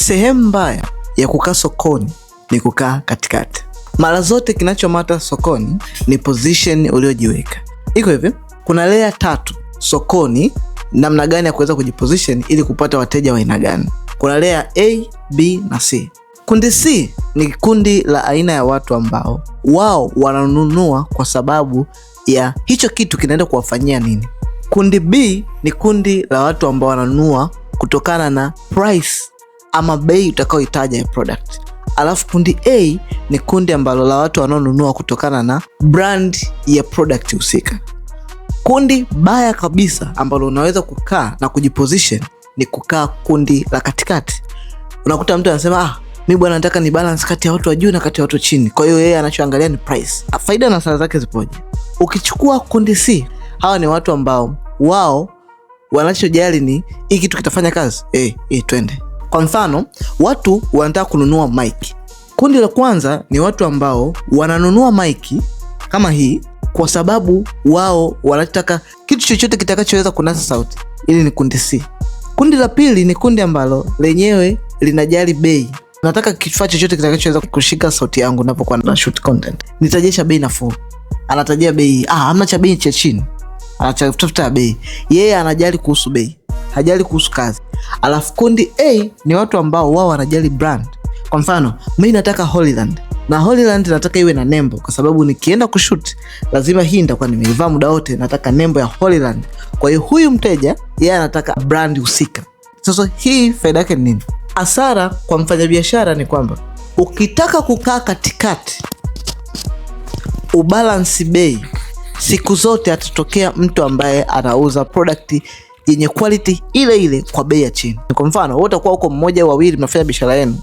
Sehemu mbaya ya kukaa sokoni ni kukaa katikati. Mara zote kinachomata sokoni ni position uliojiweka. Iko hivi, kuna layer 3 sokoni, namna gani ya kuweza kujiposition ili kupata wateja wa aina gani. Kuna layer A, B na C. Kundi C ni kundi la aina ya watu ambao wao wananunua kwa sababu ya hicho kitu kinaenda kuwafanyia nini. Kundi B ni kundi la watu ambao wananunua kutokana na price ama bei utakayoitaja ya product. Alafu kundi A ni kundi ambalo la watu wanaonunua kutokana na brand ya product husika. Kundi baya kabisa ambalo unaweza kukaa na kujiposition ni kukaa kundi la katikati. Unakuta mtu anasema mimi bwana nataka ni balance kati ya watu wa juu na kati ya watu chini. Kwa hiyo yeye anachoangalia ni price. Faida na hasara zake zipoje? Ukichukua kundi C, hawa ni watu ambao wao wanachojali ni hii kitu kitafanya kazi. Twende. Kwa mfano, watu wanataka kununua mic. Kundi la kwanza ni watu ambao wananunua mic kama hii kwa sababu wao wanataka kitu chochote kitakachoweza kunasa sauti. Ili ni kundi C. Kundi la pili ni kundi ambalo lenyewe linajali bei. Nataka kifaa chochote kitakachoweza kushika sauti yangu ninapokuwa na shoot content. Nitajesha bei nafuu. Anatajia bei, hamna cha bei cha chini. Anatafuta bei. Yeye anajali kuhusu bei, hajali kuhusu kazi. Alafu kundi A ni watu ambao wao wanajali brand. Kwa mfano, mimi nataka Hollyland. Na Hollyland nataka iwe na nembo kwa sababu nikienda kushoot lazima hii nitakuwa nimeivaa muda wote, nataka nembo ya Hollyland. Kwa hiyo huyu mteja yeye anataka brand husika. Sasa hii faida yake ni nini? Hasara kwa mfanyabiashara ni kwamba ukitaka kukaa katikati ubalance bei, siku zote atatokea mtu ambaye anauza product yenye quality ile ile kwa bei ya chini. Kwa mfano, wewe utakuwa uko mmoja au wawili mnafanya biashara yenu,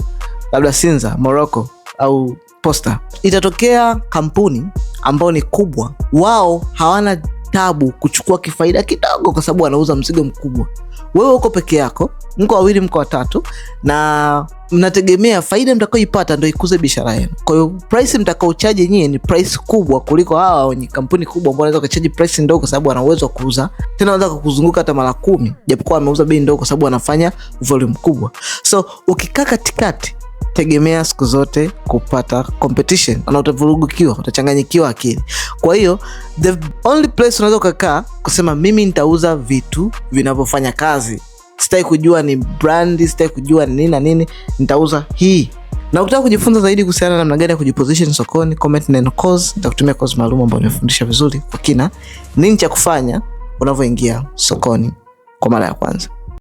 labda Sinza, Morocco au Posta. Itatokea kampuni ambao ni kubwa, wao hawana tabu kuchukua kifaida kidogo kwa sababu wanauza mzigo mkubwa. Wewe uko peke yako, mko wawili, mko watatu, na mnategemea faida mtakayoipata ndio ikuze biashara yenu. Kwa hiyo price mtakaochaji nyinyi ni price kubwa kuliko hawa wenye kampuni kubwa ambao wanaweza kuchaji price ndogo kwa sababu wana uwezo wa kuuza. Tena wanaweza kukuzunguka hata mara 10 japokuwa wameuza bei ndogo kwa sababu wanafanya volume kubwa. So ukikaa katikati, tegemea siku zote kupata competition na utavurugikiwa, utachanganyikiwa akili. Kwa hiyo the only place unaweza kukaa kusema mimi nitauza vitu vinavyofanya kazi, sitaki kujua ni brand, sitaki kujua ni nini na nini, nitauza hii. Na ukitaka kujifunza zaidi kuhusiana na namna gani ya kujiposition sokoni, comment neno course, nitakutumia course maalum ambayo nimefundisha vizuri kwa kina nini cha kufanya unavyoingia sokoni kwa mara ya kwanza.